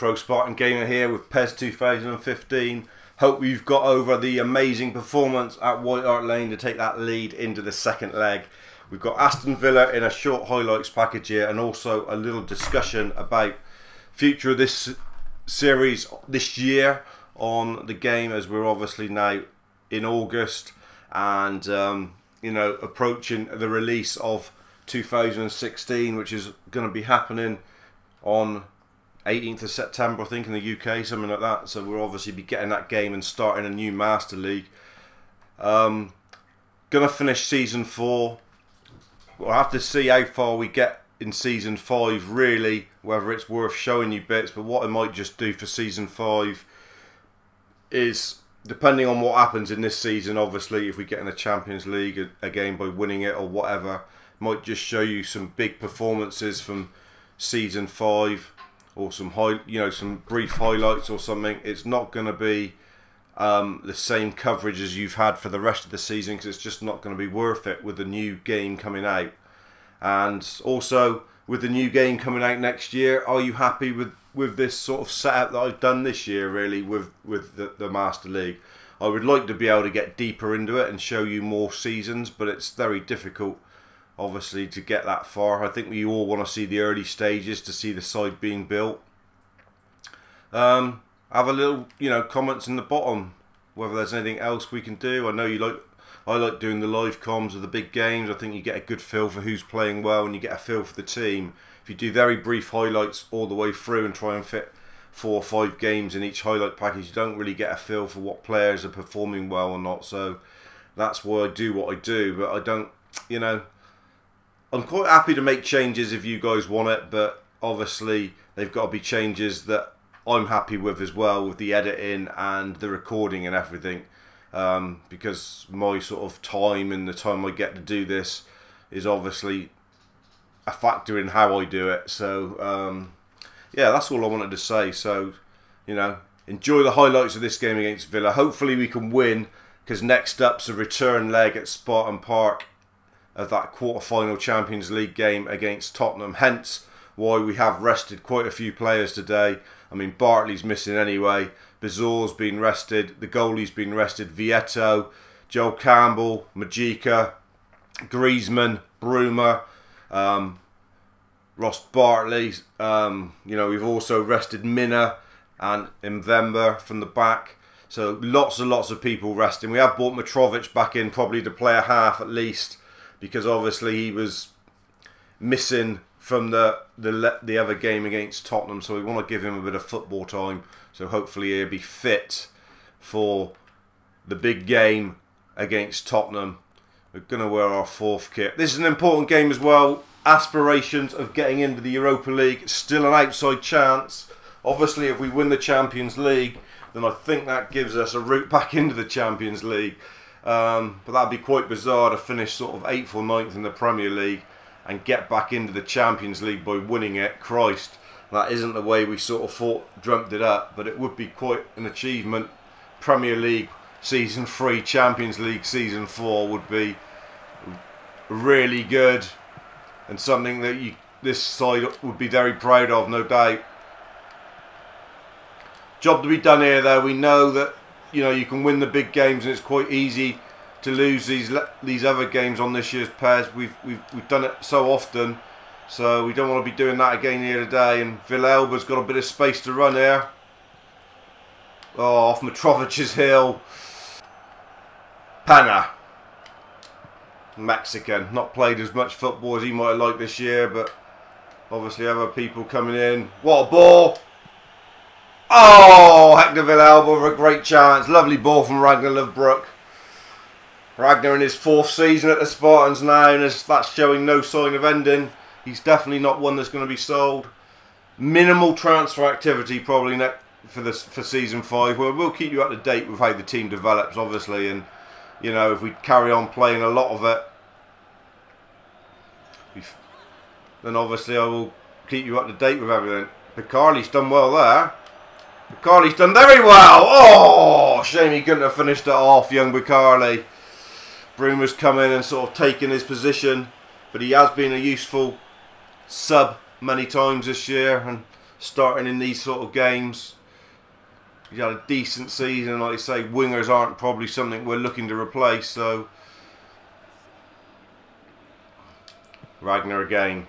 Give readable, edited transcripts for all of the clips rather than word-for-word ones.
TheProSpartanGamer here with PES 2015. Hope you've got over the amazing performance at White Hart Lane to take that lead into the second leg. We've got Aston Villa in a short highlights package here, and also a little discussion about future of this series this year on the game, as we're obviously now in August and you know, approaching the release of 2016, which is going to be happening on 18th of September, I think, in the UK, something like that. So we'll obviously be getting that game and starting a new Master League. Gonna finish Season 4. We'll have to see how far we get in Season 5, really, whether it's worth showing you bits. But what I might just do for Season 5 is, depending on what happens in this season, obviously, if we get in the Champions League again by winning it or whatever, might just show you some big performances from Season 5, or some some brief highlights or something. It's not going to be the same coverage as you've had for the rest of the season, because it's just not going to be worth it with the new game coming out. And also, with the new game coming out next year, are you happy with this sort of setup that I've done this year, really, with the Master League? I would like to be able to get deeper into it and show you more seasons, but it's very difficult, obviously, to get that far. I think we all want to see the early stages to see the side being built. Have a little, comments in the bottom whether there's anything else we can do. I know I like doing the live comms of the big games. I think you get a good feel for who's playing well, and you get a feel for the team. If you do very brief highlights all the way through and try and fit 4 or 5 games in each highlight package, you don't really get a feel for what players are performing well or not. So that's why I do what I do. But I don't, I'm quite happy to make changes if you guys want it, but obviously they've got to be changes that I'm happy with as well, with the editing and the recording and everything, because my sort of time and the time I get to do this is obviously a factor in how I do it. So yeah, that's all I wanted to say. So enjoy the highlights of this game against Villa. Hopefully we can win, because next up's a return leg at Spartan Park of that quarter-final Champions League game against Tottenham. Hence why we have rested quite a few players today. I mean, Bartley's missing anyway. Bazor's been rested. The goalie's been rested. Vieto, Joel Campbell, Majika, Griezmann, Bruma, Ross Bartley. We've also rested Minna and Mvemba from the back. So lots and lots of people resting. We have brought Mitrovic back in, probably to play a half at least, because obviously he was missing from the other game against Tottenham, so we want to give him a bit of football time, so hopefully he'll be fit for the big game against Tottenham. We're going to wear our 4th kit. This is an important game as well. Aspirations of getting into the Europa League, still an outside chance. Obviously if we win the Champions League, then I think that gives us a route back into the Champions League. But that'd be quite bizarre to finish sort of 8th or 9th in the Premier League and get back into the Champions League by winning it. Christ, that isn't the way we sort of dreamt it up, but it would be quite an achievement. Premier League Season 3, Champions League Season 4 would be really good, and something that this side would be very proud of, no doubt. Job to be done here, though. We know that you can win the big games, and it's quite easy to lose these other games on this year's PES. We've done it so often, so we don't want to be doing that again here today. And Villalba's got a bit of space to run here. Oh, off Mitrovic's heel. Pana, Mexican, not played as much football as he might have liked this year, but obviously other people coming in. What a ball! Oh, Hector Villalba with a great chance. Lovely ball from Ragnar Lovebrook. Ragnar in his 4th season at the Spartans now, and that's showing no sign of ending. He's definitely not one that's going to be sold. Minimal transfer activity probably for Season 5. We'll keep you up to date with how the team develops, obviously, and if we carry on playing a lot of it, then obviously I will keep you up to date with everything. Picarli's done well there. Picarli's done very well. Oh, shame he couldn't have finished it off, young Picarli. Bruma's come in and sort of taken his position, but he has been a useful sub many times this year, and starting in these sort of games. He's had a decent season. Like I say, wingers aren't probably something we're looking to replace. So Ragnar again.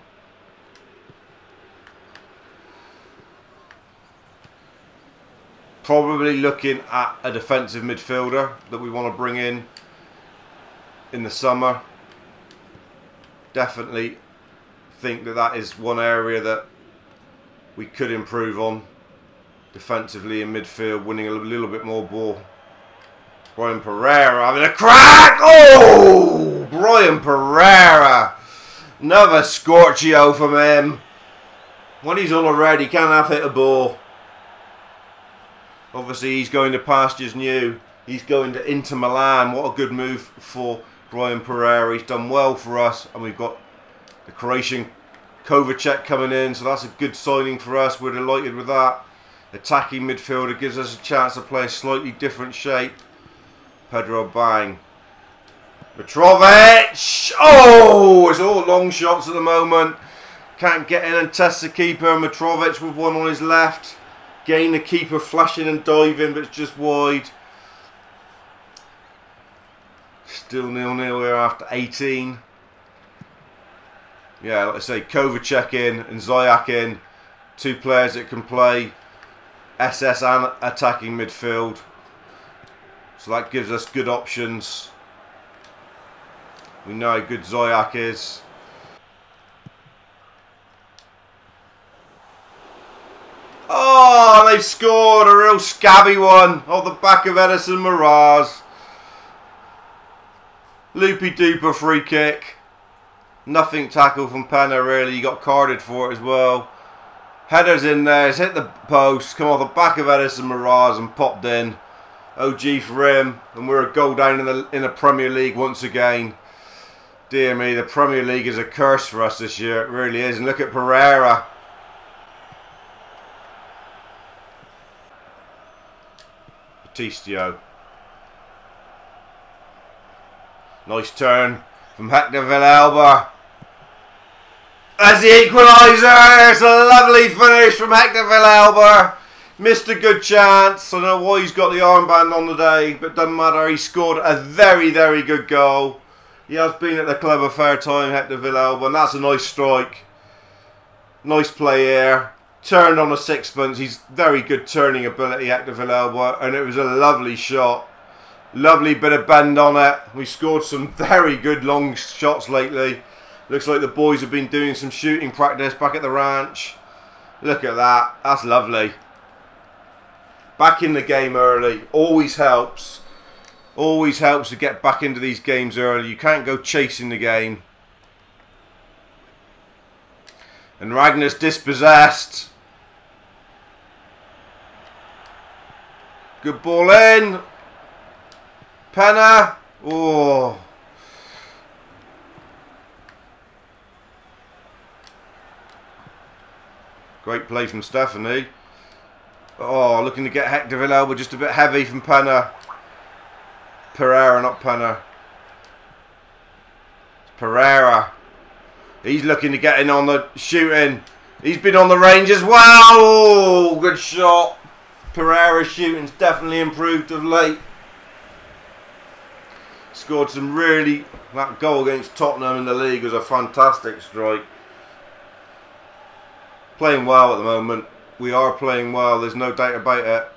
Probably looking at a defensive midfielder that we want to bring in the summer. Definitely think that that is one area that we could improve on defensively in midfield, winning a little bit more ball. Brian Pereira having a crack. Oh, Brian Pereira, another Scorchio from him. When he's on a red, he can't have hit a ball. Obviously, he's going to pastures new. He's going to Inter Milan. What a good move for Brian Pereira. He's done well for us. And we've got the Croatian Kovacic coming in. So that's a good signing for us. We're delighted with that. Attacking midfielder gives us a chance to play a slightly different shape. Pedro Bang. Mitrovic. Oh, it's all long shots at the moment. Can't get in and test the keeper. Mitrovic with one on his left. Gain the keeper flashing and diving, but it's just wide. Still 0-0 here after 18. Yeah, like I say, Kovacic in and Ziyech in. Two players that can play SS and attacking midfield. So that gives us good options. We know how good Ziyech is. Oh, they've scored a real scabby one off the back of Edison Miraz. Loopy duper free kick. Nothing tackle from Penna really. You got carded for it as well. Headers in there. It's hit the post. Come off the back of Edison Miraz and popped in. OG for him. And we're a goal down in the Premier League once again. Dear me, the Premier League is a curse for us this year. It really is. And look at Pereira. Batistio. Nice turn from Hector Villalba. As the equaliser. It's a lovely finish from Hector Villalba. Missed a good chance. I don't know why he's got the armband on today, but doesn't matter. He scored a very, very good goal. He has been at the club a fair time, Hector Villalba, and that's a nice strike. Nice play here. Turned on a sixpence. He's very good turning ability, Hector Villalba, and it was a lovely shot. Lovely bit of bend on it. We scored some very good long shots lately. Looks like the boys have been doing some shooting practice back at the ranch. Look at that. That's lovely. Back in the game early. Always helps. Always helps to get back into these games early. You can't go chasing the game. And Ragnar's dispossessed. Good ball in. Penna. Oh. Great play from Stephanie. Oh, looking to get Hector Villalba just a bit heavy from Penna. Pereira, not Penna. Pereira. He's looking to get in on the shooting. He's been on the range as well. Oh, good shot. Pereira's shooting's definitely improved of late. Scored some really... That goal against Tottenham in the league was a fantastic strike. Playing well at the moment. We are playing well. There's no doubt about it.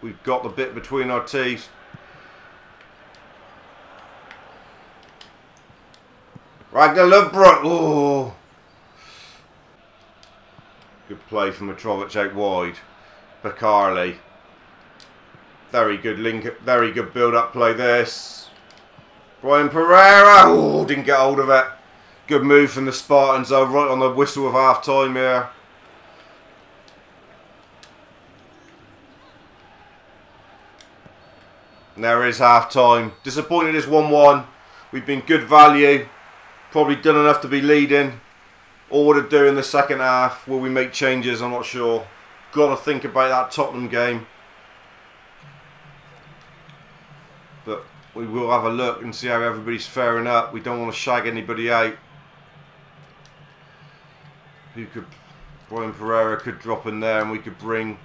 We've got the bit between our teeth. Ragnar Lovebrook. Oh. Good play from Mitrovic out wide. Bacarli. Very good link. Very good build-up play this. Brian Pereira. Oh, didn't get hold of it. Good move from the Spartans though, right on the whistle of half time here. And there is half time. Disappointed it's 1-1. We've been good value. Probably done enough to be leading. All to do in the second half. Will we make changes? I'm not sure. Got to think about that Tottenham game. But we will have a look and see how everybody's faring up. We don't want to shag anybody out. Who could Brian Pereira could drop in there and we could bring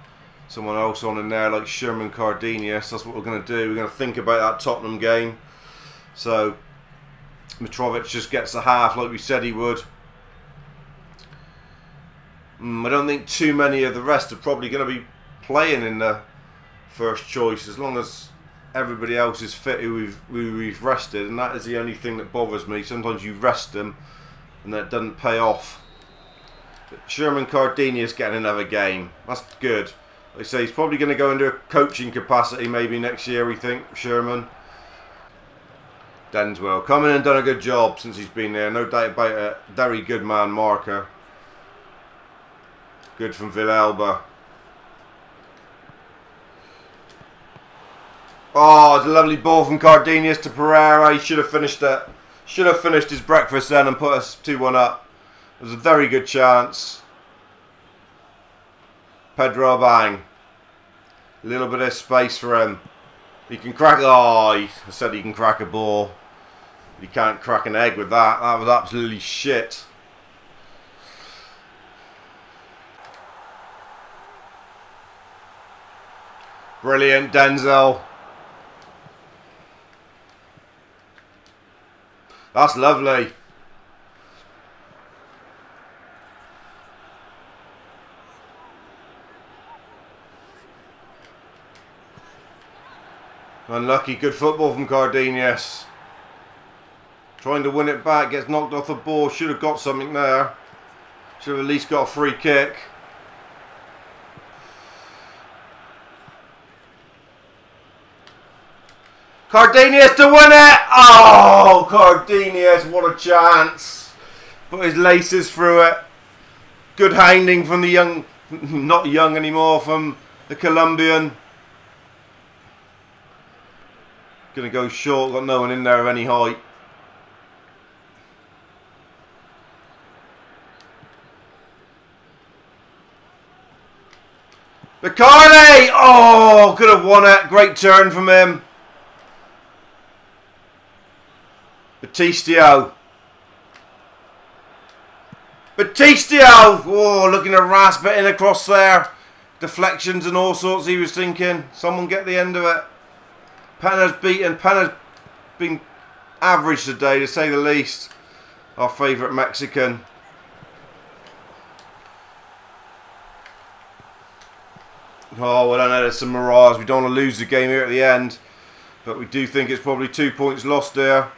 someone else on in there like Sherman Cardenius. That's what we're going to do. We're going to think about that Tottenham game. So Mitrovic just gets the half like we said he would. I don't think too many of the rest are probably going to be playing in the first choice as long as everybody else is fit who we've rested, and that is the only thing that bothers me. Sometimes you rest them and that doesn't pay off. But Sherman Cardenius getting another game. That's good. Like I say, he's probably going to go into a coaching capacity maybe next year, we think, Sherman. Denswell come in and done a good job since he's been there, no doubt about it. Very good man marker. Good from Villalba. Oh, it's a lovely ball from Cardenius to Pereira. He should have finished it. Should have finished his breakfast then and put us 2-1 up. It was a very good chance. Pedro Bang. A little bit of space for him. He can crack. Oh, I said he can crack a ball. He can't crack an egg with that. That was absolutely shit. Brilliant, Denzel. That's lovely. Unlucky, good football from Cardenius. Trying to win it back, gets knocked off the ball. Should have got something there. Should have at least got a free kick. Cardenius to win it! Oh, Cardenius, what a chance. Put his laces through it. Good handling from the young, not young anymore, from the Colombian. Gonna go short, got no one in there of any height. Bacardi! Oh, could have won it. Great turn from him. Batistio. Oh, looking to rasp it in across there. Deflections and all sorts he was thinking. Someone get the end of it. Penna's beaten. Penna's been average today, to say the least. Our favourite Mexican. Oh, well, I know there's some mirage. We don't want to lose the game here at the end. But we do think it's probably 2 points lost there.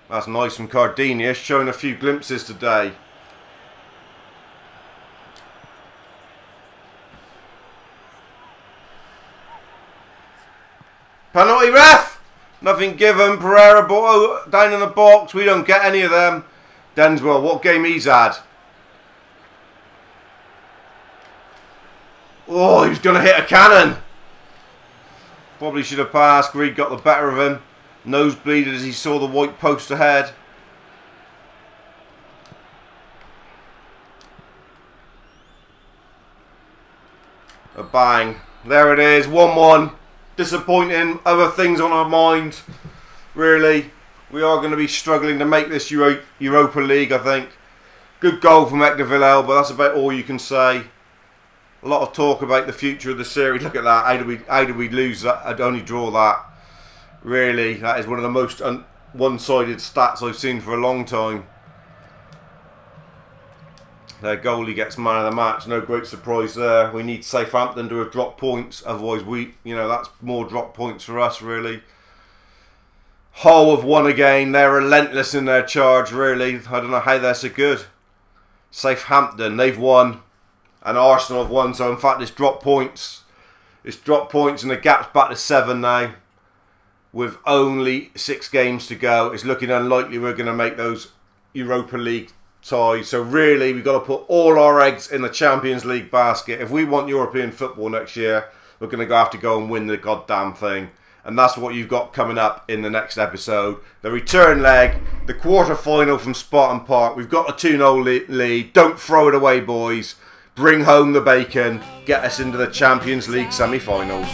That's nice from Cardenius, showing a few glimpses today. Penalty, ref! Nothing given. Pereira ball down in the box. We don't get any of them. Denswell, what game he's had. Oh, he was going to hit a cannon. Probably should have passed. Greed got the better of him. Nosebleeded as he saw the white post ahead. A bang. There it is. 1-1. Disappointing. Other things on our mind. Really. We are going to be struggling to make this Europa League, I think. Good goal from Hector Villalba, but that's about all you can say. A lot of talk about the future of the series. Look at that. How did we lose that? I'd only draw that. Really, that is one of the most one-sided stats I've seen for a long time. Their goalie gets man of the match. No great surprise there. We need Southampton to have dropped points. Otherwise, that's more drop points for us, really. Hull have won again. They're relentless in their charge, really. I don't know how they're so good. Southampton, they've won. And Arsenal have won. So, in fact, it's drop points. It's drop points and the gap's back to 7 now. With only 6 games to go. It's looking unlikely we're going to make those Europa League ties. So, really, we've got to put all our eggs in the Champions League basket. If we want European football next year, we're going to have to go and win the goddamn thing. And that's what you've got coming up in the next episode. The return leg, the quarter-final from Spartan Park. We've got a 2-0 lead. Don't throw it away, boys. Bring home the bacon. Get us into the Champions League semi-finals.